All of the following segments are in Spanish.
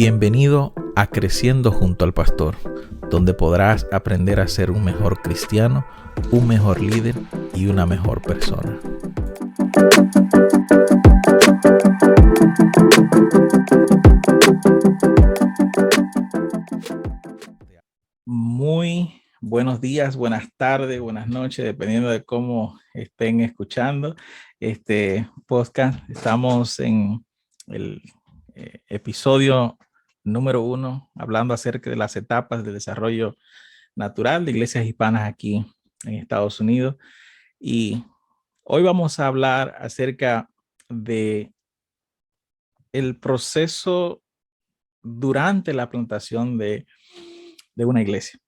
Bienvenido a Creciendo junto al Pastor, donde podrás aprender a ser un mejor cristiano, un mejor líder y una mejor persona. Muy buenos días, buenas tardes, buenas noches, dependiendo de cómo estén escuchando este podcast. Estamos en el episodio número 1, hablando acerca de las etapas de desarrollo natural de iglesias hispanas aquí en Estados Unidos. Y hoy vamos a hablar acerca de el proceso durante la plantación de una iglesia.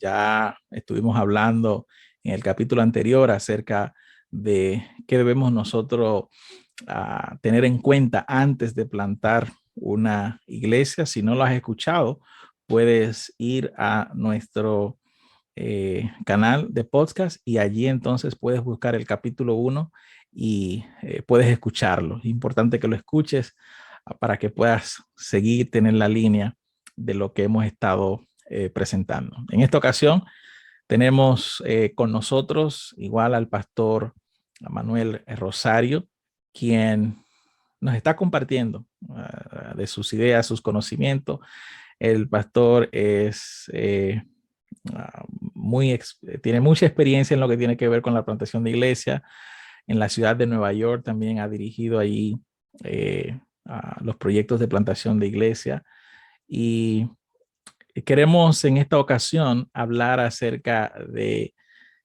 Ya estuvimos hablando en el capítulo anterior acerca de qué debemos nosotros tener en cuenta antes de plantar una iglesia. Si no lo has escuchado, puedes ir a nuestro canal de podcast y allí entonces puedes buscar el capítulo 1 y puedes escucharlo. Es importante que lo escuches para que puedas seguir, tener la línea de lo que hemos estado presentando. En esta ocasión tenemos con nosotros igual al pastor Manuel Rosario, quien nos está compartiendo de sus ideas, sus conocimientos. El pastor es tiene mucha experiencia en lo que tiene que ver con la plantación de iglesia. En la ciudad de Nueva York también ha dirigido allí los proyectos de plantación de iglesia. Y queremos en esta ocasión hablar acerca de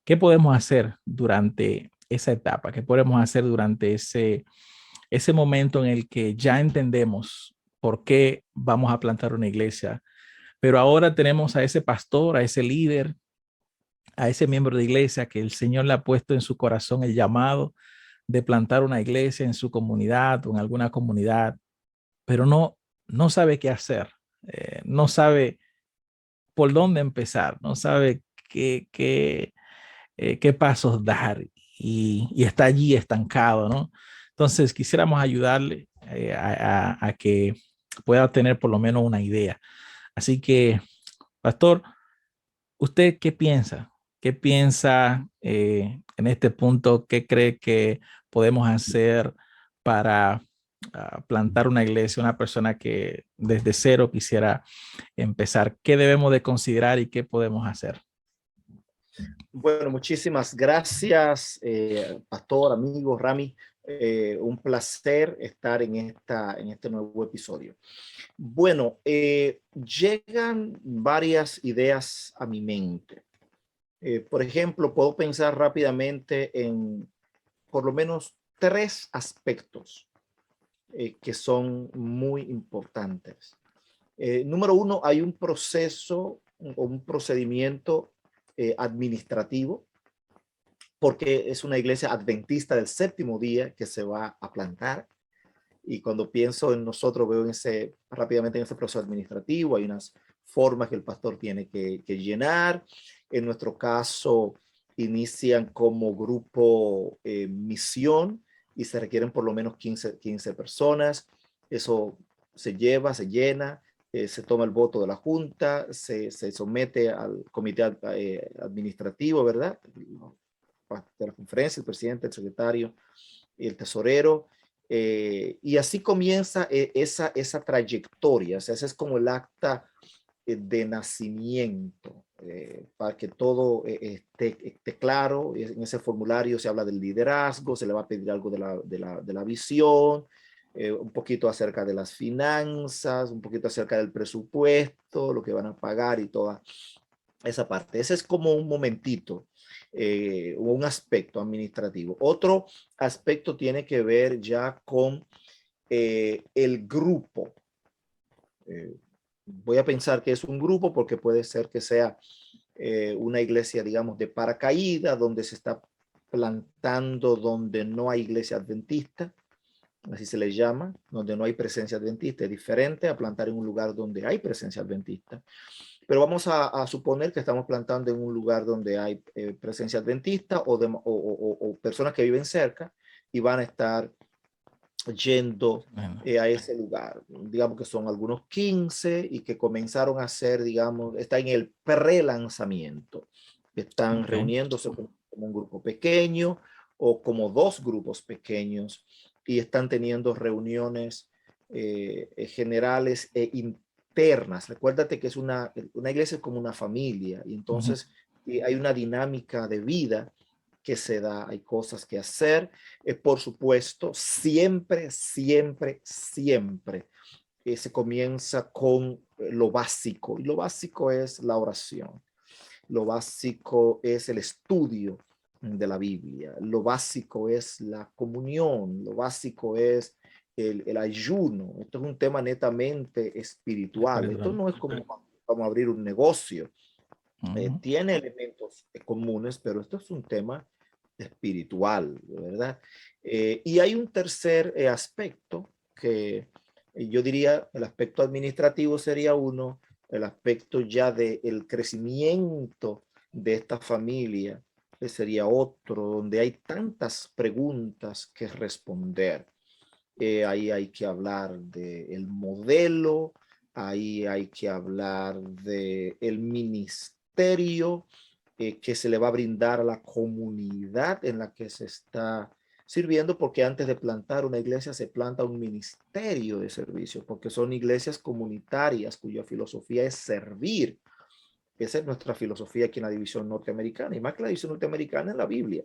qué podemos hacer durante esa etapa, qué podemos hacer durante ese momento en el que ya entendemos por qué vamos a plantar una iglesia, pero ahora tenemos a ese pastor, a ese líder, a ese miembro de iglesia que el Señor le ha puesto en su corazón el llamado de plantar una iglesia en su comunidad o en alguna comunidad, pero no sabe qué hacer, no sabe por dónde empezar, no sabe qué pasos dar y está allí estancado, ¿no? Entonces quisiéramos ayudarle a que pueda tener por lo menos una idea. Así que, pastor, ¿usted qué piensa? ¿Qué piensa en este punto? ¿Qué cree que podemos hacer para plantar una iglesia? Una persona que desde cero quisiera empezar. ¿Qué debemos de considerar y qué podemos hacer? Bueno, muchísimas gracias, pastor, amigo, Rami. Un placer estar en este nuevo episodio. Bueno, llegan varias ideas a mi mente. Por ejemplo, puedo pensar rápidamente en por lo menos 3 aspectos que son muy importantes. Número 1, hay un proceso o un procedimiento administrativo, porque es una iglesia adventista del séptimo día que se va a plantar. Y cuando pienso en nosotros, veo rápidamente en ese proceso administrativo, hay unas formas que el pastor tiene que llenar. En nuestro caso, inician como grupo misión y se requieren por lo menos 15 personas. Eso se llena, se toma el voto de la junta, se somete al comité administrativo, ¿verdad? De la conferencia, el presidente, el secretario y el tesorero. Y así comienza esa trayectoria. O sea, ese es como el acta de nacimiento, para que todo esté claro. En ese formulario se habla del liderazgo, se le va a pedir algo de la visión, un poquito acerca de las finanzas, un poquito acerca del presupuesto, lo que van a pagar y toda esa parte. Ese es como un momentito, un aspecto administrativo. Otro aspecto tiene que ver ya con el grupo. Voy a pensar que es un grupo porque puede ser que sea una iglesia, digamos, de paracaídas, donde se está plantando donde no hay iglesia adventista, así se le llama, donde no hay presencia adventista. Es diferente a plantar en un lugar donde hay presencia adventista. Pero vamos a suponer que estamos plantando en un lugar donde hay presencia adventista o personas que viven cerca y van a estar yendo Bueno, a ese lugar. Digamos que son algunos 15 y que comenzaron a hacer, digamos, está en el pre-lanzamiento. Están ok. reuniéndose como un grupo pequeño o como dos grupos pequeños y están teniendo reuniones generales e internas. Recuérdate que es una iglesia como una familia y Ujú. entonces hay una dinámica de vida que se da, hay cosas que hacer. Por supuesto, siempre, siempre, siempre se comienza con lo básico y lo básico es la oración. Lo básico es el estudio de la Biblia. Lo básico es la comunión. Lo básico es el ayuno. Esto es un tema netamente espiritual. Esto Espiritual. no es como abrir un negocio. Ujú. Tiene elementos comunes, pero esto es un tema espiritual, ¿verdad? Y hay un tercer aspecto que yo diría, el aspecto administrativo sería uno, el aspecto ya del crecimiento de esta familia sería otro, donde hay tantas preguntas que responder. Ahí hay que hablar del modelo, ahí hay que hablar del ministerio que se le va a brindar a la comunidad en la que se está sirviendo, porque antes de plantar una iglesia se planta un ministerio de servicio, porque son iglesias comunitarias cuya filosofía es servir. Esa es nuestra filosofía aquí en la división norteamericana, y más que la división norteamericana en la Biblia.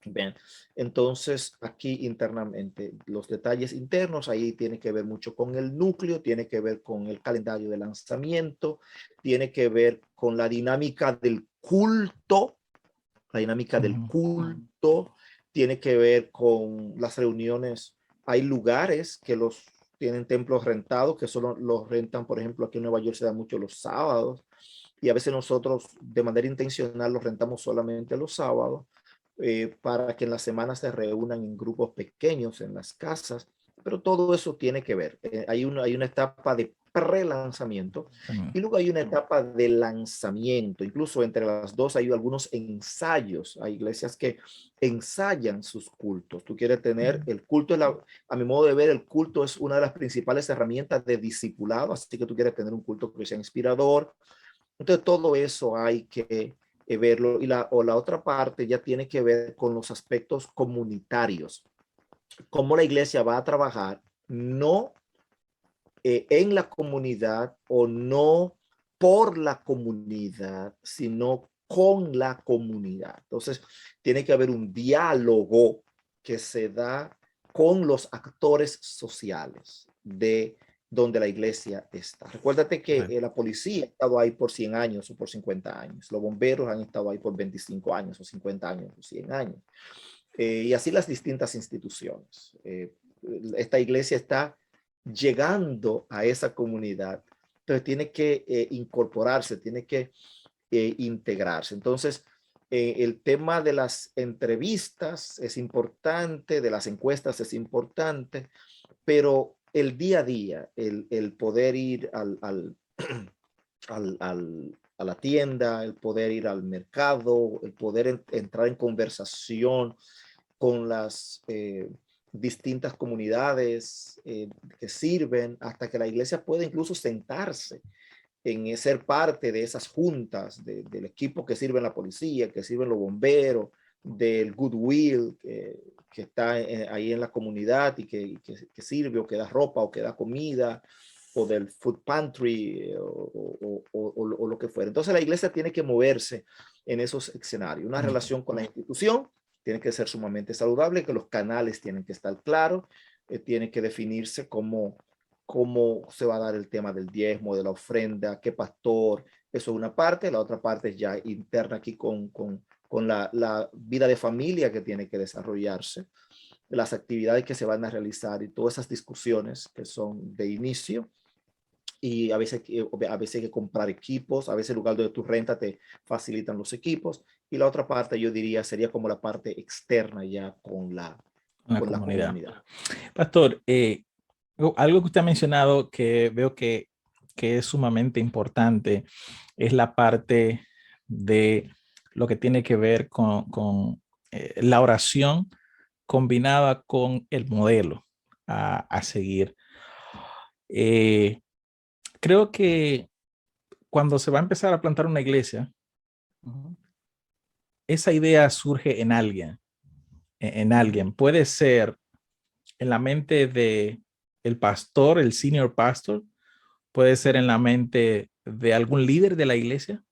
Bien, entonces aquí internamente los detalles internos, ahí tiene que ver mucho con el núcleo, tiene que ver con el calendario de lanzamiento, tiene que ver con la dinámica del culto, la dinámica del Ujú. culto, tiene que ver con las reuniones. Hay lugares que los tienen templos rentados, que solo los rentan, por ejemplo, aquí en Nueva York se da mucho los sábados, y a veces nosotros de manera intencional los rentamos solamente los sábados para que en la semana se reúnan en grupos pequeños en las casas, pero todo eso tiene que ver. Hay una etapa de pre-lanzamiento También. y luego hay una etapa de lanzamiento. Incluso entre las dos hay algunos ensayos. Hay iglesias que ensayan sus cultos. Tú quieres tener el culto, a mi modo de ver, el culto es una de las principales herramientas de discipulado, así que tú quieres tener un culto que sea inspirador. Entonces todo eso hay que verlo y la otra parte ya tiene que ver con los aspectos comunitarios, cómo la iglesia va a trabajar no en la comunidad o no por la comunidad, sino con la comunidad. Entonces tiene que haber un diálogo que se da con los actores sociales de donde la iglesia está. Recuérdate que Correcto. la policía ha estado ahí por 100 años o por 50 años. Los bomberos han estado ahí por 25 años o 50 años o 100 años. Y así las distintas instituciones. Esta iglesia está llegando a esa comunidad, pero tiene que incorporarse, tiene que integrarse. Entonces, el tema de las entrevistas es importante, de las encuestas es importante, pero el día a día, el poder ir a la tienda, el poder ir al mercado, el poder entrar en conversación con las distintas comunidades que sirven hasta que la iglesia pueda incluso sentarse en ser parte de esas juntas del equipo que sirve en la policía, que sirven los bomberos, del Goodwill que está ahí en la comunidad y que sirve o que da ropa o que da comida o del food pantry o lo que fuera. Entonces la iglesia tiene que moverse en esos escenarios. Una relación con la institución tiene que ser sumamente saludable, que los canales tienen que estar claros, tiene que definirse cómo se va a dar el tema del diezmo, de la ofrenda, qué pastor, eso es una parte, la otra parte es ya interna aquí con la vida de familia que tiene que desarrollarse, las actividades que se van a realizar y todas esas discusiones que son de inicio. Y a veces hay que comprar equipos, a veces el lugar donde tú rentas te facilitan los equipos. Y la otra parte yo diría sería como la parte externa ya La con la comunidad. comunidad. Pastor, algo que usted ha mencionado que veo que es sumamente importante es la parte de lo que tiene que ver con la oración combinada con el modelo. a seguir. Creo que cuando se va a empezar a plantar una iglesia, esa idea surge en alguien. Puede ser en la mente de el pastor, el senior pastor, puede ser en la mente de algún líder de la iglesia,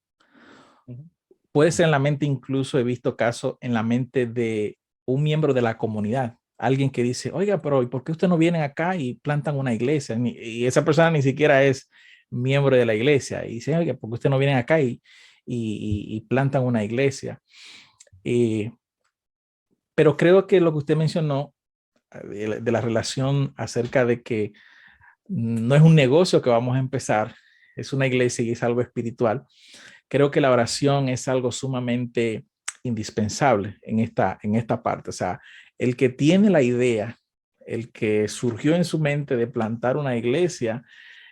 puede ser en la mente, incluso he visto casos en la mente de un miembro de la comunidad, alguien que dice, oiga, pero ¿y por qué ustedes no vienen acá y plantan una iglesia? Y esa persona ni siquiera es miembro de la iglesia y dice, oiga, ¿por qué ustedes no vienen acá y plantan una iglesia? Pero creo que lo que usted mencionó de la relación acerca de que no es un negocio que vamos a empezar, es una iglesia y es algo espiritual. Creo que la oración es algo sumamente indispensable en esta parte. O sea, el que tiene la idea, el que surgió en su mente de plantar una iglesia,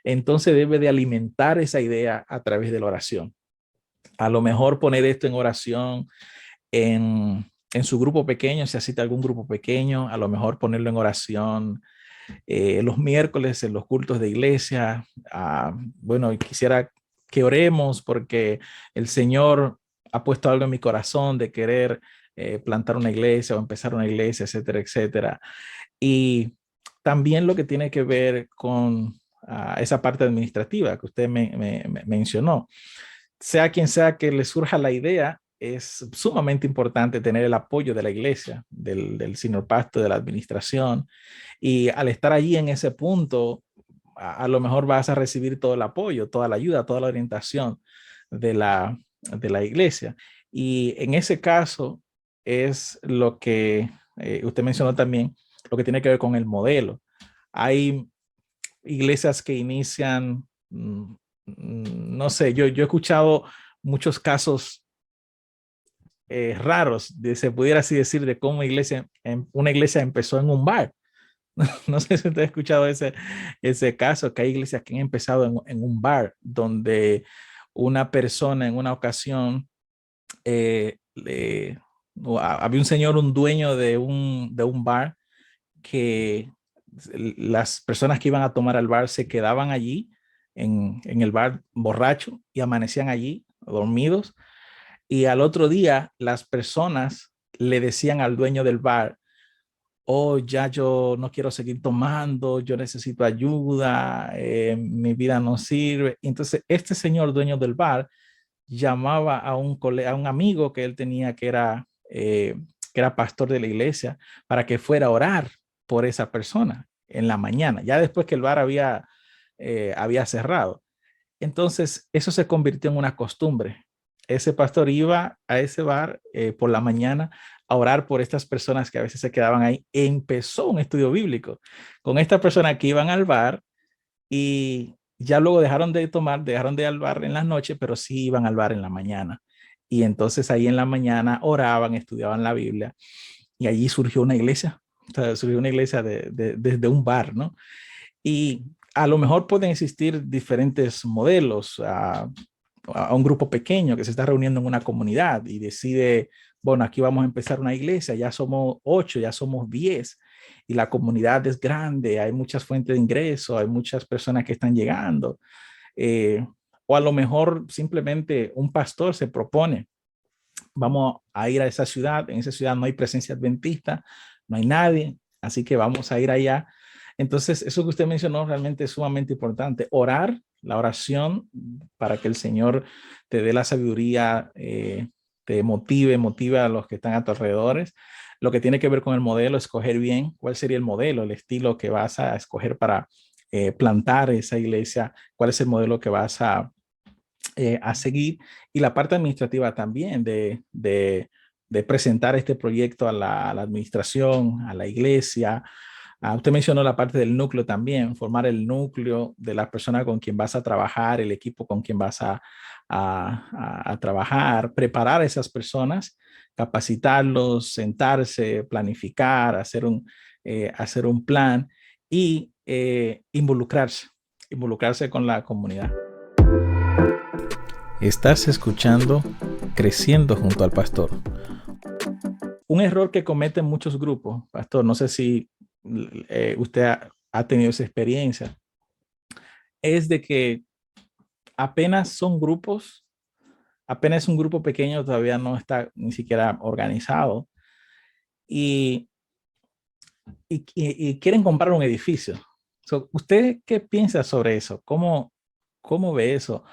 entonces debe de alimentar esa idea a través de la oración. A lo mejor poner esto en oración en su grupo pequeño, si asiste a algún grupo pequeño, a lo mejor ponerlo en oración los miércoles en los cultos de iglesia. Bueno, quisiera que oremos porque el Señor ha puesto algo en mi corazón de querer plantar una iglesia o empezar una iglesia, etcétera, etcétera. Y también lo que tiene que ver con esa parte administrativa que usted me mencionó. Sea quien sea que le surja la idea, es sumamente importante tener el apoyo de la iglesia, del senior pastor, de la administración. Y al estar allí en ese punto, a lo mejor vas a recibir todo el apoyo, toda la ayuda, toda la orientación de la iglesia. Y en ese caso es lo que usted mencionó también, lo que tiene que ver con el modelo. Hay iglesias que inician, no sé, yo he escuchado muchos casos raros, se pudiera así decir, de cómo una iglesia empezó en un bar. No sé si usted ha escuchado ese caso, que hay iglesias que han empezado en un bar, donde una persona en una ocasión, había un señor, un dueño de un bar, que las personas que iban a tomar al bar se quedaban allí en el bar borracho y amanecían allí dormidos. Y al otro día las personas le decían al dueño del bar, oh, ya yo no quiero seguir tomando, yo necesito ayuda, mi vida no sirve. Entonces este señor dueño del bar llamaba a un amigo que él tenía que era pastor de la iglesia, para que fuera a orar por esa persona en la mañana, ya después que el bar había cerrado. Entonces eso se convirtió en una costumbre. Ese pastor iba a ese bar por la mañana a orar por estas personas que a veces se quedaban ahí. Empezó un estudio bíblico con estas personas que iban al bar, y ya luego dejaron de tomar, dejaron de ir al bar en las noches, pero sí iban al bar en la mañana. Y entonces ahí en la mañana oraban, estudiaban la Biblia, y allí surgió una iglesia. O sea, surgió una iglesia desde un bar, ¿no? Y a lo mejor pueden existir diferentes modelos. A un grupo pequeño que se está reuniendo en una comunidad y decide, bueno, aquí vamos a empezar una iglesia, ya somos 8, ya somos 10, y la comunidad es grande, hay muchas fuentes de ingreso, hay muchas personas que están llegando. O a lo mejor simplemente un pastor se propone, vamos a ir a esa ciudad, en esa ciudad no hay presencia adventista, no hay nadie, así que vamos a ir allá. Entonces, eso que usted mencionó realmente es sumamente importante. Orar, la oración, para que el Señor te dé la sabiduría, te motive a los que están a tu alrededor. Lo que tiene que ver con el modelo, escoger bien cuál sería el modelo, el estilo que vas a escoger para plantar esa iglesia, cuál es el modelo que vas a seguir, y la parte administrativa también de presentar este proyecto a la administración, a la iglesia. Usted mencionó la parte del núcleo también, formar el núcleo de la persona con quien vas a trabajar, el equipo con quien vas a trabajar, preparar a esas personas, capacitarlos, sentarse, planificar, hacer un plan y involucrarse con la comunidad. Estás escuchando Creciendo junto al Pastor. Un error que cometen muchos grupos, Pastor, no sé si usted ha tenido esa experiencia, es de que apenas son grupos, apenas un grupo pequeño, todavía no está ni siquiera organizado y, y quieren comprar un edificio. So, ¿usted qué piensa sobre eso? ¿Cómo ve eso?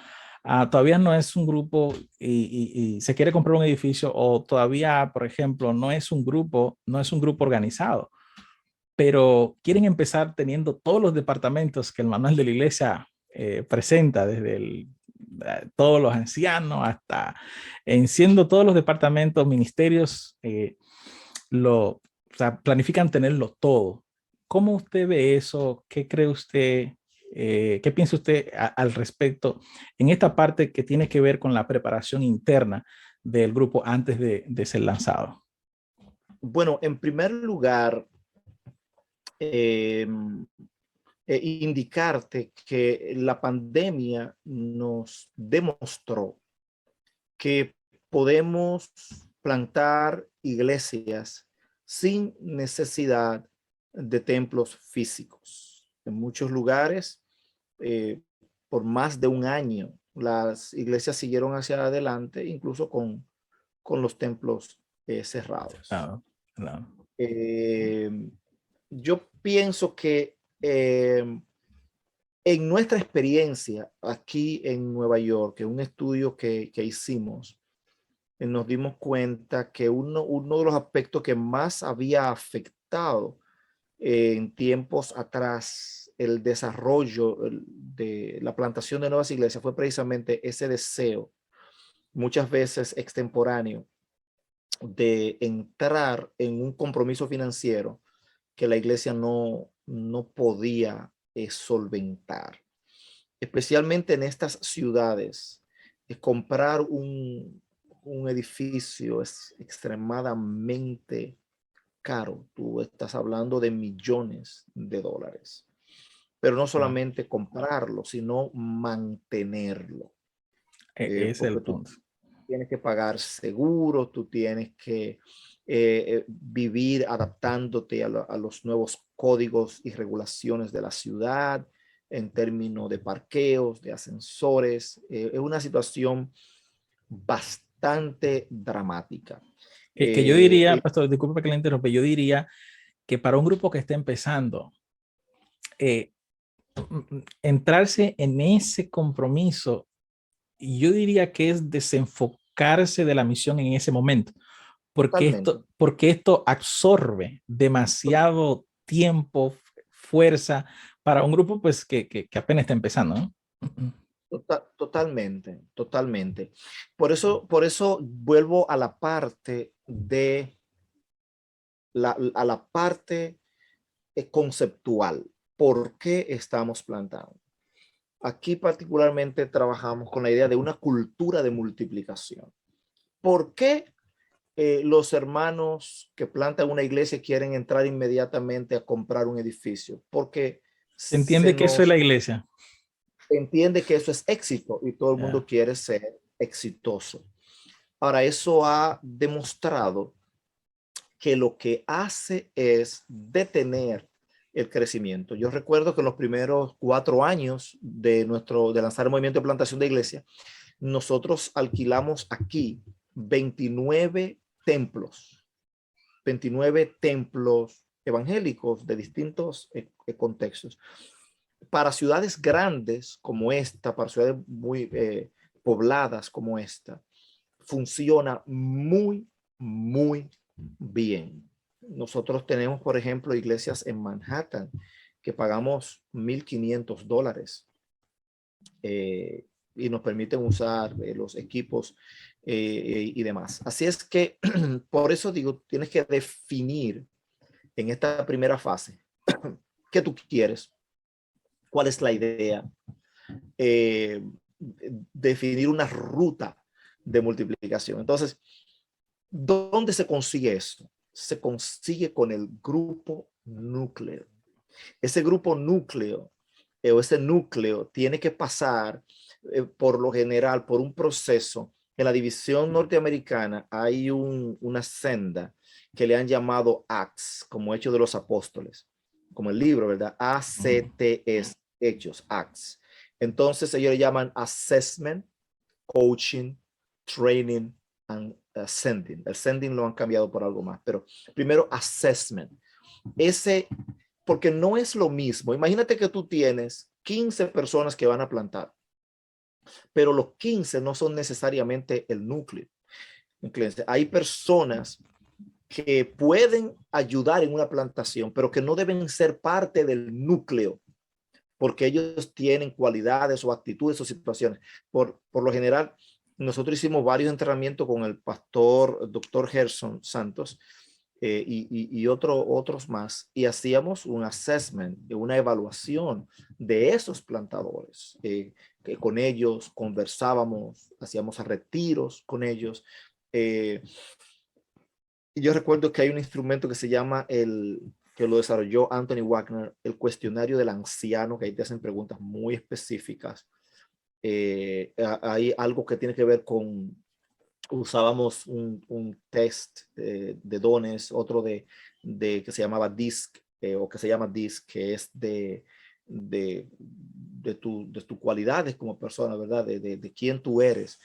Todavía no es un grupo y se quiere comprar un edificio, o todavía, por ejemplo, no es un grupo organizado, pero quieren empezar teniendo todos los departamentos que el manual de la iglesia presenta, desde todos los ancianos hasta siendo todos los departamentos, ministerios, o sea, planifican tenerlo todo. ¿Cómo usted ve eso? ¿Qué cree usted? ¿Qué piensa usted al respecto en esta parte que tiene que ver con la preparación interna del grupo antes de ser lanzado? Bueno, en primer lugar, eh, indicarte que la pandemia nos demostró que podemos plantar iglesias sin necesidad de templos físicos. En muchos lugares, eh, por más de un año, las iglesias siguieron hacia adelante, incluso con los templos cerrados. Claro, claro. Eh, yo pienso que en nuestra experiencia aquí en Nueva York, en un estudio que hicimos, nos dimos cuenta que uno de los aspectos que más había afectado en tiempos atrás el desarrollo de la plantación de nuevas iglesias fue precisamente ese deseo, muchas veces extemporáneo, de entrar en un compromiso financiero que la iglesia no podía solventar. Especialmente en estas ciudades, comprar un edificio es extremadamente caro. Tú estás hablando de millones de dólares. Pero no Claro. solamente comprarlo, sino mantenerlo. Ese es el Porque tú punto. tienes que pagar seguro, tú tienes que vivir adaptándote a los nuevos códigos y regulaciones de la ciudad en términos de parqueos, de ascensores. Es una situación bastante dramática. Que yo diría, El, pastor, disculpe que le interrumpa, yo diría que para un grupo que está empezando, eh, entrarse en ese compromiso, yo diría que es desenfocarse de la misión en ese momento, totalmente, porque esto absorbe demasiado tiempo, fuerza para un grupo pues que apenas está empezando, ¿no? totalmente, totalmente. Por eso vuelvo a la parte de a la parte conceptual. ¿Por qué estamos plantando? Aquí particularmente trabajamos con la idea de una cultura de multiplicación. ¿Por qué los hermanos que plantan una iglesia quieren entrar inmediatamente a comprar un edificio? Porque Se se entiende que eso es nos la iglesia. entiende que eso es éxito y todo el mundo Yeah. quiere ser exitoso. Ahora, eso ha demostrado que lo que hace es detener el crecimiento. Yo recuerdo que en los primeros 4 años de lanzar el movimiento de plantación de iglesia, nosotros alquilamos aquí 29 templos, 29 templos evangélicos de distintos contextos. Para ciudades grandes como esta, para ciudades muy pobladas como esta, funciona muy bien. Nosotros tenemos, por ejemplo, iglesias en Manhattan que pagamos $1,500 y nos permiten usar los equipos y demás. Así es que, por eso digo, tienes que definir en esta primera fase qué tú quieres, cuál es la idea, eh, definir una ruta de multiplicación. Entonces, ¿dónde se consigue eso? Se consigue con el grupo núcleo. Ese grupo núcleo o ese núcleo tiene que pasar por lo general por un proceso. En la división norteamericana hay una senda que le han llamado Acts, como Hechos de los Apóstoles. como el libro, ¿verdad? ACTS, hechos, acts. Entonces ellos le llaman assessment, coaching, training, and sending. El sending lo han cambiado por algo más, pero primero assessment. Porque no es lo mismo. Imagínate que tú tienes 15 personas que van a plantar, pero los 15 no son necesariamente el núcleo. Hay personas que pueden ayudar en una plantación, pero que no deben ser parte del núcleo, porque ellos tienen cualidades o actitudes o situaciones. Por lo general, nosotros hicimos varios entrenamientos con el pastor Dr. Gerson Santos y otros más, y hacíamos un assessment, una evaluación de esos plantadores. Que con ellos conversábamos, hacíamos retiros con ellos. Y yo recuerdo que hay un instrumento que se llama que lo desarrolló Anthony Wagner, el cuestionario del anciano, que ahí te hacen preguntas muy específicas. Hay algo que tiene que ver con, usábamos un test de dones, otro que se llamaba DISC, o que se llama DISC, que es de tus cualidades como persona, ¿verdad? De quién tú eres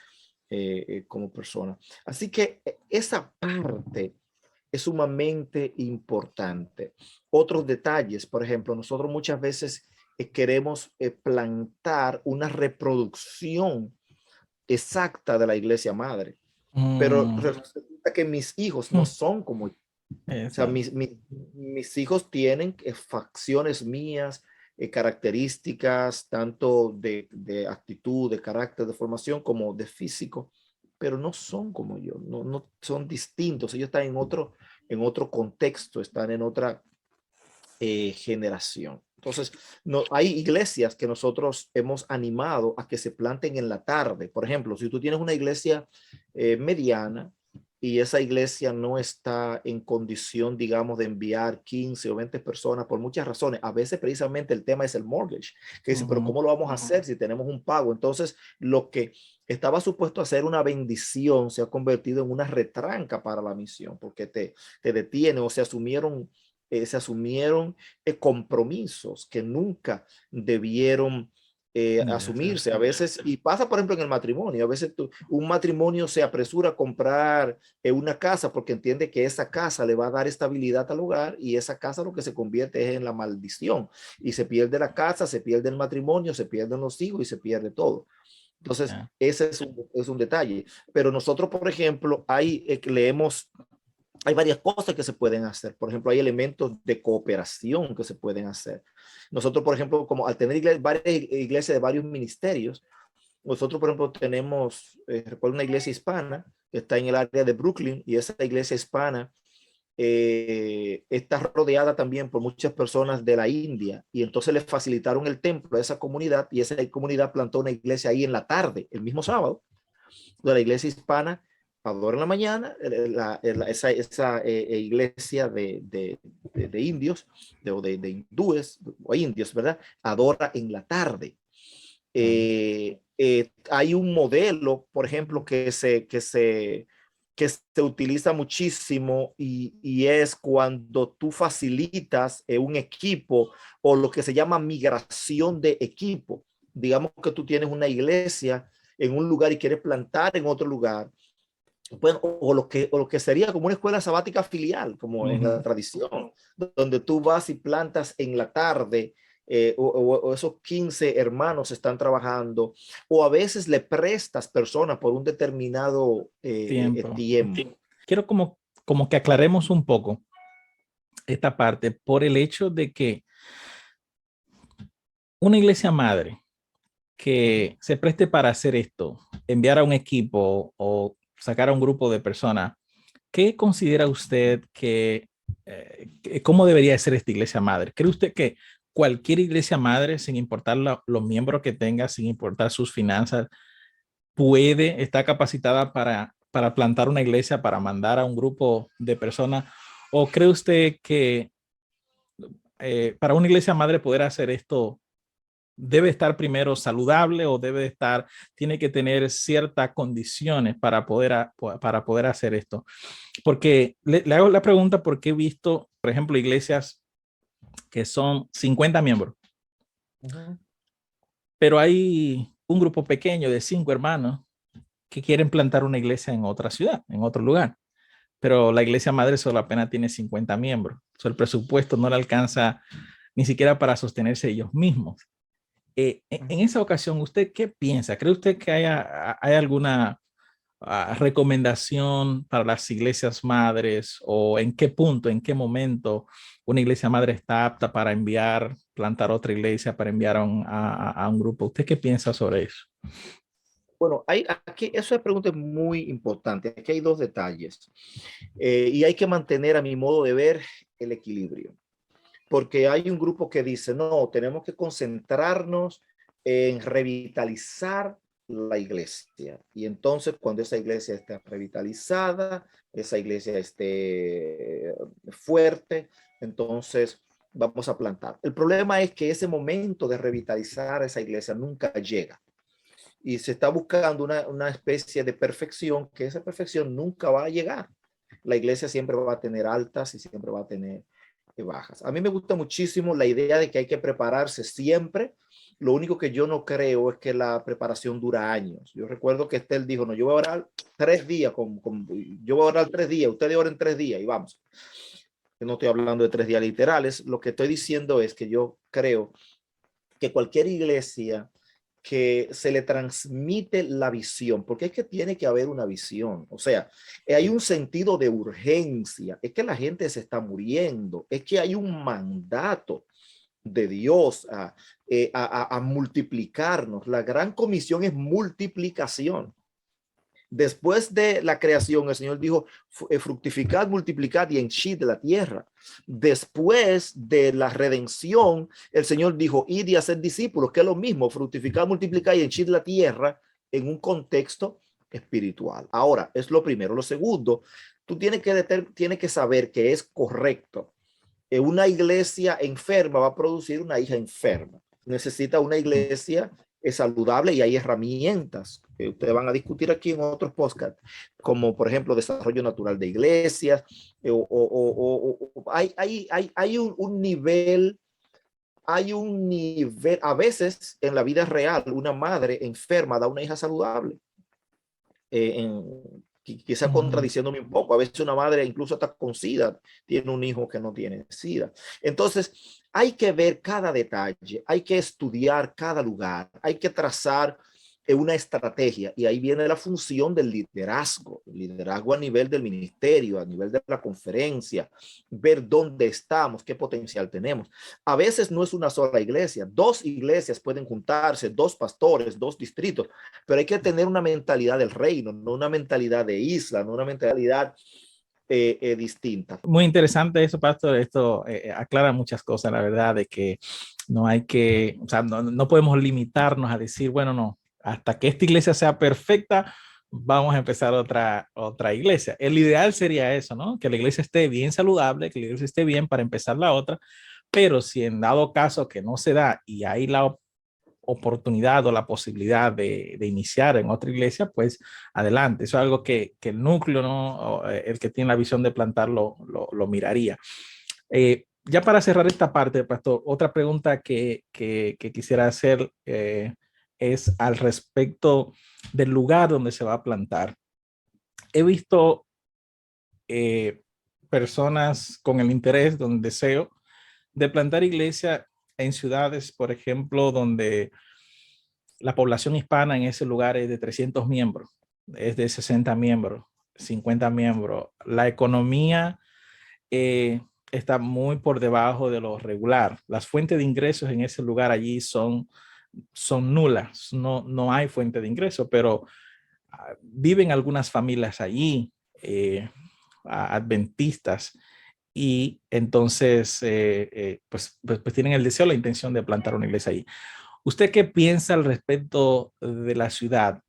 como persona. Así que esa parte es sumamente importante. Otros detalles, por ejemplo, nosotros muchas veces queremos plantar una reproducción exacta de la iglesia madre, pero resulta que mis hijos no son como yo. O sea, mis hijos tienen facciones mías, características, tanto de actitud, de carácter, de formación, como de físico, pero no son como yo, no son distintos. Ellos están en otro contexto, están en otra generación. Entonces, no, hay iglesias que nosotros hemos animado a que se planten en la tarde. Por ejemplo, si tú tienes una iglesia mediana y esa iglesia no está en condición, digamos, de enviar 15 o 20 personas por muchas razones. A veces precisamente el tema es el mortgage, que dice, pero ¿cómo lo vamos a hacer si tenemos un pago? Entonces, lo que estaba supuesto a ser una bendición se ha convertido en una retranca para la misión, porque te detiene o se asumieron compromisos que nunca debieron asumirse a veces, y pasa por ejemplo en el matrimonio. A veces un matrimonio se apresura a comprar una casa porque entiende que esa casa le va a dar estabilidad al hogar, y esa casa lo que se convierte es en la maldición, y se pierde la casa, se pierde el matrimonio, se pierden los hijos y se pierde todo. Entonces, ese es un detalle. Pero nosotros, por ejemplo, hay varias cosas que se pueden hacer. Por ejemplo, hay elementos de cooperación que se pueden hacer. Nosotros, por ejemplo, como al tener varias iglesias de varios ministerios, nosotros, por ejemplo, tenemos, recuerdo una iglesia hispana que está en el área de Brooklyn, y esa iglesia hispana está rodeada también por muchas personas de la India, y entonces le facilitaron el templo a esa comunidad, y esa comunidad plantó una iglesia ahí en la tarde, el mismo sábado, de la iglesia hispana adora en la mañana, esa iglesia de indios, de hindúes o indios, ¿verdad? Adora en la tarde. Hay un modelo, por ejemplo, que se utiliza muchísimo, y es cuando tú facilitas un equipo, o lo que se llama migración de equipo. Digamos que tú tienes una iglesia en un lugar y quieres plantar en otro lugar. Bueno, o lo que sería como una escuela sabática filial, como en la tradición, donde tú vas y plantas en la tarde, o esos 15 hermanos están trabajando, o a veces le prestas personas por un determinado tiempo. Quiero como que aclaremos un poco esta parte, por el hecho de que una iglesia madre que se preste para hacer esto, enviar a un equipo o sacar a un grupo de personas, ¿qué considera usted cómo debería ser esta iglesia madre? ¿Cree usted que cualquier iglesia madre, sin importar los miembros que tenga, sin importar sus finanzas, está capacitada para plantar una iglesia, para mandar a un grupo de personas? ¿O cree usted que para una iglesia madre poder hacer esto, debe estar primero saludable, o tiene que tener ciertas condiciones para poder hacer esto? Porque le hago la pregunta porque he visto, por ejemplo, iglesias que son 50 miembros. Ujú. Pero hay un grupo pequeño de 5 hermanos que quieren plantar una iglesia en otra ciudad, en otro lugar. Pero la iglesia madre solo apenas tiene 50 miembros. El presupuesto no le alcanza ni siquiera para sostenerse ellos mismos. En esa ocasión, ¿usted qué piensa? ¿Cree usted que hay alguna recomendación para las iglesias madres o en qué punto, en qué momento una iglesia madre está apta para enviar, plantar otra iglesia, para enviar a un grupo? ¿Usted qué piensa sobre eso? Bueno, aquí, esa pregunta es muy importante. Aquí hay dos detalles y hay que mantener, a mi modo de ver, el equilibrio. Porque hay un grupo que dice, no, tenemos que concentrarnos en revitalizar la iglesia. Y entonces cuando esa iglesia esté revitalizada, esa iglesia esté fuerte, entonces vamos a plantar. El problema es que ese momento de revitalizar esa iglesia nunca llega. Y se está buscando una especie de perfección, que esa perfección nunca va a llegar. La iglesia siempre va a tener altas y siempre va a tener bajas. A mí me gusta muchísimo la idea de que hay que prepararse siempre. Lo único que yo no creo es que la preparación dura años. Yo recuerdo que Estel dijo, no, yo voy a orar 3 días, yo voy a orar 3 días, ustedes oren 3 días y vamos. Yo no estoy hablando de 3 días literales. Lo que estoy diciendo es que yo creo que cualquier iglesia que se le transmite la visión, porque es que tiene que haber una visión, o sea, hay un sentido de urgencia, es que la gente se está muriendo, es que hay un mandato de Dios a multiplicarnos. La gran comisión es multiplicación. Después de la creación, el Señor dijo, fructificad, multiplicad y henchid la tierra. Después de la redención, el Señor dijo, id y haced discípulos, que es lo mismo, fructificad, multiplicad y henchid la tierra en un contexto espiritual. Ahora, es lo primero. Lo segundo, tú tienes que saber que es correcto. Una iglesia enferma va a producir una hija enferma. Necesita una iglesia saludable y hay herramientas que ustedes van a discutir aquí en otros podcasts, como por ejemplo desarrollo natural de iglesias, hay un nivel, a veces en la vida real, una madre enferma da una hija saludable. Quizá contradiciéndome un poco, a veces una madre incluso hasta con SIDA tiene un hijo que no tiene SIDA. Entonces, hay que ver cada detalle, hay que estudiar cada lugar, hay que trazar una estrategia y ahí viene la función del liderazgo, el liderazgo a nivel del ministerio, a nivel de la conferencia, ver dónde estamos, qué potencial tenemos. A veces no es una sola iglesia, 2 iglesias pueden juntarse, 2 pastores, 2 distritos, pero hay que tener una mentalidad del reino, no una mentalidad de isla, no una mentalidad distinta. Muy interesante eso, Pastor. Esto aclara muchas cosas, la verdad, de que no hay que, o sea, no podemos limitarnos a decir, bueno, no, hasta que esta iglesia sea perfecta, vamos a empezar otra iglesia. El ideal sería eso, ¿no? Que la iglesia esté bien saludable, que la iglesia esté bien para empezar la otra, pero si en dado caso que no se da y hay la oportunidad o la posibilidad de iniciar en otra iglesia, pues adelante. Eso es algo que el núcleo, ¿no? El que tiene la visión de plantarlo, lo miraría. Ya para cerrar esta parte, Pastor, otra pregunta que quisiera hacer es al respecto del lugar donde se va a plantar. He visto eh, personas con el interés, con el deseo de plantar iglesia en ciudades, por ejemplo, donde la población hispana en ese lugar es de 300 miembros, es de 60 miembros, 50 miembros. La economía está muy por debajo de lo regular. Las fuentes de ingresos en ese lugar allí son nulas, no hay fuente de ingresos, pero viven algunas familias allí, adventistas, y entonces pues tienen el deseo, la intención de plantar una iglesia allí. ¿Usted qué piensa al respecto de la ciudad?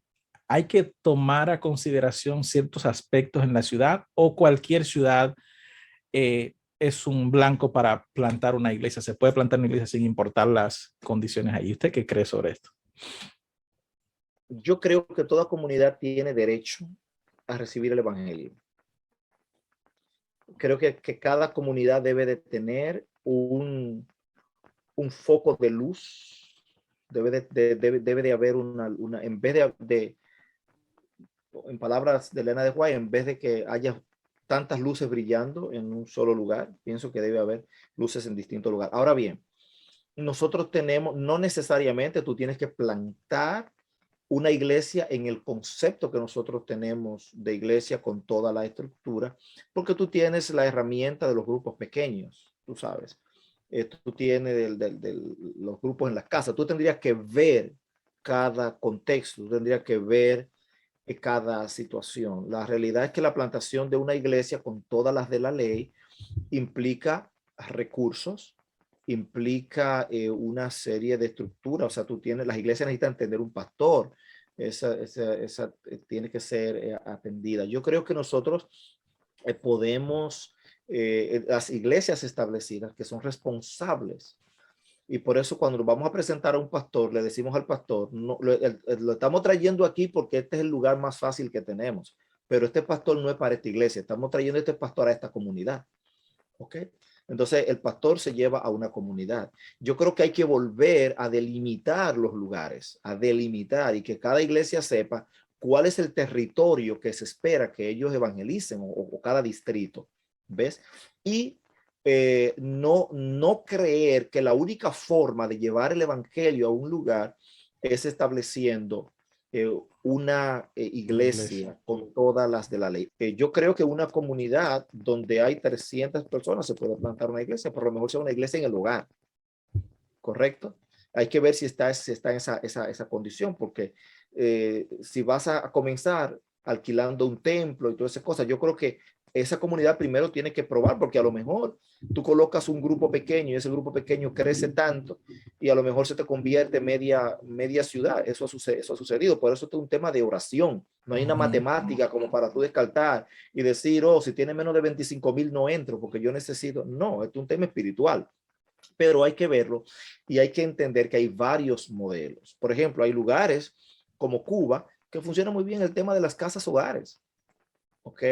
¿Hay que tomar a consideración ciertos aspectos en la ciudad o cualquier ciudad es un blanco para plantar una iglesia? ¿Se puede plantar una iglesia sin importar las condiciones allí? ¿Usted qué cree sobre esto? Yo creo que toda comunidad tiene derecho a recibir el evangelio. Creo que cada comunidad debe de tener un foco de luz, debe de haber en vez en palabras de Elena de White, en vez de que haya tantas luces brillando en un solo lugar, pienso que debe haber luces en distintos lugares. Ahora bien, nosotros tenemos, no necesariamente tú tienes que plantar una iglesia en el concepto que nosotros tenemos de iglesia con toda la estructura, porque tú tienes la herramienta de los grupos pequeños, tú sabes. Tú tienes los grupos en las casas. Tú tendrías que ver cada contexto, tú tendrías que ver cada situación. La realidad es que la plantación de una iglesia con todas las de la ley implica recursos, implica una serie de estructuras. O sea, tú tienes, las iglesias necesitan tener un pastor. Esa tiene que ser atendida. Yo creo que nosotros podemos, las iglesias establecidas que son responsables, y por eso cuando nos vamos a presentar a un pastor, le decimos al pastor, no, lo estamos trayendo aquí porque este es el lugar más fácil que tenemos, pero este pastor no es para esta iglesia, estamos trayendo a este pastor a esta comunidad. ¿Ok? Entonces el pastor se lleva a una comunidad. Yo creo que hay que volver a delimitar los lugares, a delimitar, y que cada iglesia sepa cuál es el territorio que se espera que ellos evangelicen, o cada distrito. ¿Ves? Y no creer que la única forma de llevar el evangelio a un lugar es estableciendo una iglesia con todas las de la ley. Yo creo que una comunidad donde hay 300 personas se puede plantar una iglesia, por lo mejor sea una iglesia en el hogar, ¿correcto? Hay que ver si está en esa condición, porque si vas a comenzar alquilando un templo y todas esas cosas, yo creo que esa comunidad primero tiene que probar, porque a lo mejor tú colocas un grupo pequeño y ese grupo pequeño crece tanto y a lo mejor se te convierte media ciudad. Eso ha sucedido. Por eso es un tema de oración. No hay una matemática como para tú descartar y decir, oh, si tiene menos de 25,000 no entro porque yo necesito. No, es un tema espiritual. Pero hay que verlo y hay que entender que hay varios modelos. Por ejemplo, hay lugares como Cuba que funciona muy bien el tema de las casas hogares. ¿Ok?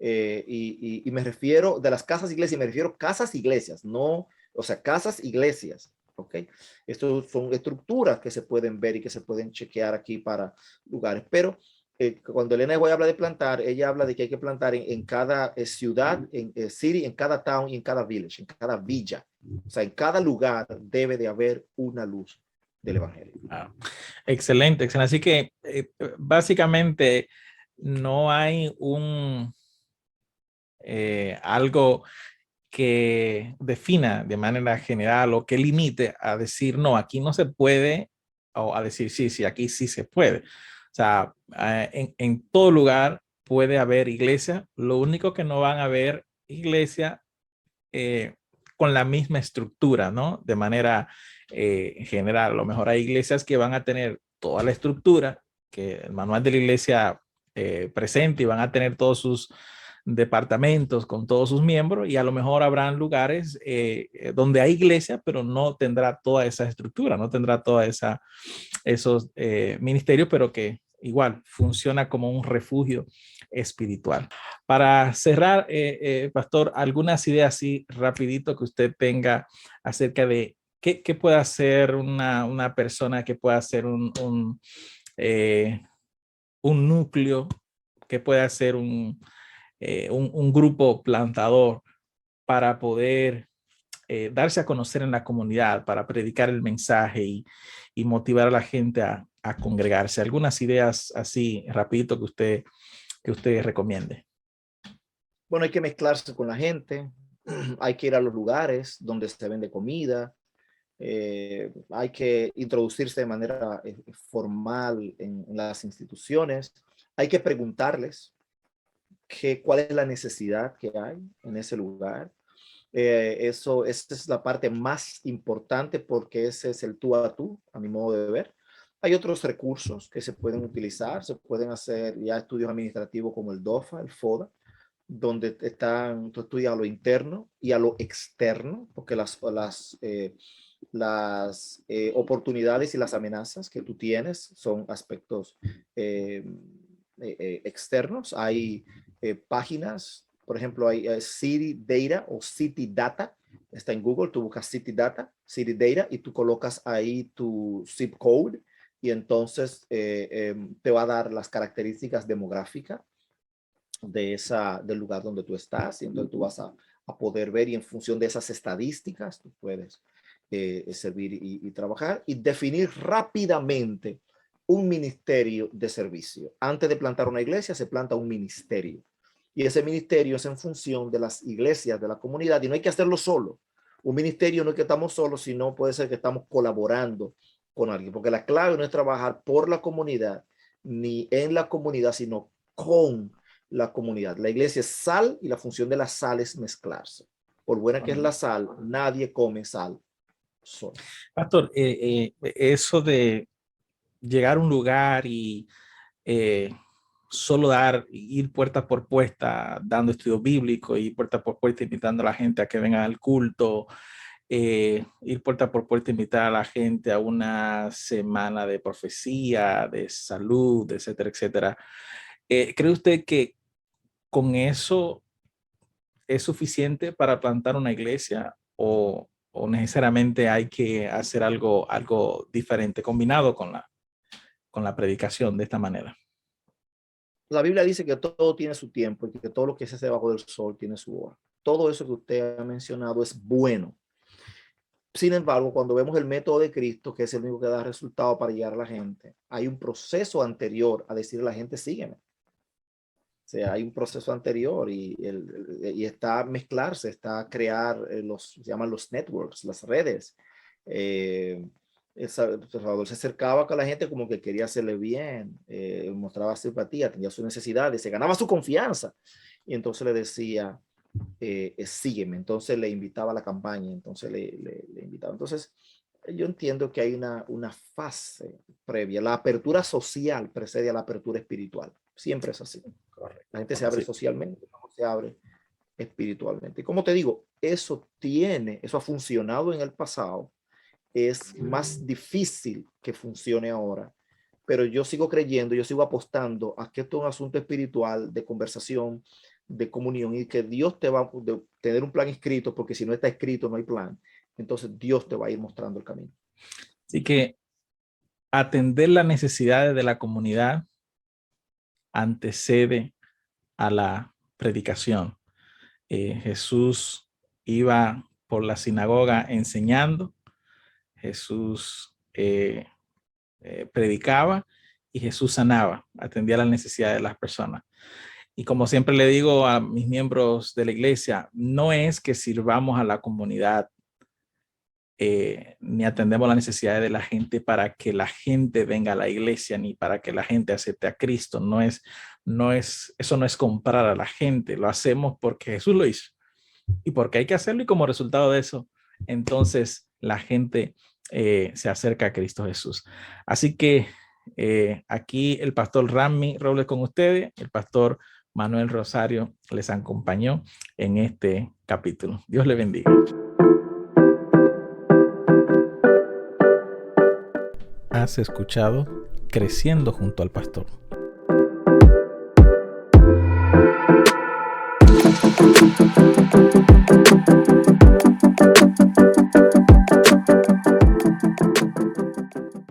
Y me refiero de las casas iglesias, me refiero a casas iglesias, no, o sea, casas iglesias. ¿Ok? Estos son estructuras que se pueden ver y que se pueden chequear aquí para lugares. Pero cuando Elena White habla de plantar, ella habla de que hay que plantar en cada ciudad, en city, en cada town y en cada village, en cada villa. O sea, en cada lugar debe de haber una luz del evangelio. Ah, excelente, excelente. Así que básicamente no hay algo que defina de manera general o que limite a decir no, aquí no se puede, o a decir sí, sí, aquí sí se puede. O sea, en todo lugar puede haber iglesia, lo único que no van a haber iglesia con la misma estructura, ¿no? De manera general. A lo mejor hay iglesias que van a tener toda la estructura, que el manual de la iglesia presente, y van a tener todos sus departamentos con todos sus miembros, y a lo mejor habrán lugares donde hay iglesia, pero no tendrá toda esa estructura, no tendrá toda esos ministerios, pero que igual funciona como un refugio espiritual. Para cerrar, Pastor, algunas ideas así rapidito que usted tenga acerca de qué puede hacer una persona, que pueda hacer un núcleo, que puede hacer un grupo plantador para poder darse a conocer en la comunidad, para predicar el mensaje y motivar a la gente a congregarse. Algunas ideas así rapidito que usted recomiende. Bueno, hay que mezclarse con la gente, hay que ir a los lugares donde se vende comida, hay que introducirse de manera formal en las instituciones, hay que preguntarles cuál es la necesidad que hay en ese lugar. Esa es la parte más importante, porque ese es el tú a tú, a mi modo de ver. Hay otros recursos que se pueden utilizar, se pueden hacer ya estudios administrativos como el DOFA, el FODA, donde tú estudias a lo interno y a lo externo, porque las oportunidades y las amenazas que tú tienes son aspectos externos. Hay páginas, por ejemplo, hay City Data o City Data, Está en Google, tú buscas City Data y tú colocas ahí tu zip code y entonces te va a dar las características demográficas del lugar donde tú estás, y entonces tú vas a poder ver, y en función de esas estadísticas tú puedes servir y trabajar y definir rápidamente un ministerio de servicio. Antes de plantar una iglesia se planta un ministerio, y ese ministerio es en función de las iglesias de la comunidad, y no hay que hacerlo solo. Un ministerio no es que estamos solos, sino puede ser que estamos colaborando con alguien, porque la clave no es trabajar por la comunidad ni en la comunidad, sino con la comunidad. La iglesia es sal, y la función de la sal es mezclarse. Por buena que es la sal, nadie come sal sola. Pastor, eso de llegar a un lugar y solo ir puerta por puerta, dando estudio bíblico, y puerta por puerta invitando a la gente a que venga al culto, ir puerta por puerta, invitar a la gente a una semana de profecía, de salud, etcétera, etcétera. ¿Cree usted que con eso es suficiente para plantar una iglesia, o necesariamente hay que hacer algo diferente combinado con la predicación de esta manera? La Biblia dice que todo tiene su tiempo, y que todo lo que se hace debajo del sol tiene su hora. Todo eso que usted ha mencionado es bueno. Sin embargo, cuando vemos el método de Cristo, que es el único que da resultado para llegar a la gente, hay un proceso anterior a decirle a la gente, sígueme. O sea, hay un proceso anterior, y está mezclarse, está crear se llaman los networks, las redes. El Salvador se acercaba con la gente como que quería hacerle bien, mostraba simpatía, tenía sus necesidades, se ganaba su confianza, y entonces le decía, sígueme. Entonces le invitaba a la campaña, entonces le invitaba. Entonces yo entiendo que hay una fase previa. La apertura social precede a la apertura espiritual. Siempre es así. Correcto. La gente se abre socialmente, no se abre espiritualmente. Y como te digo, eso ha funcionado en el pasado. Es más difícil que funcione ahora, pero yo sigo creyendo, yo sigo apostando a que esto es un asunto espiritual, de conversación, de comunión, y que Dios te va a tener un plan escrito, porque si no está escrito no hay plan. Entonces Dios te va a ir mostrando el camino. Así que atender las necesidades de la comunidad antecede a la predicación. Jesús iba por la sinagoga enseñando, Jesús predicaba, y Jesús sanaba, atendía las necesidades de las personas. Y como siempre le digo a mis miembros de la iglesia, no es que sirvamos a la comunidad ni atendemos las necesidades de la gente para que la gente venga a la iglesia, ni para que la gente acepte a Cristo. Eso no es comprar a la gente, lo hacemos porque Jesús lo hizo y porque hay que hacerlo, y como resultado de eso, entonces la gente se acerca a Cristo Jesús. Así que aquí el pastor Rami Robles con ustedes, el pastor Manuel Rosario les acompañó en este capítulo. Dios le bendiga. Has escuchado Creciendo junto al Pastor.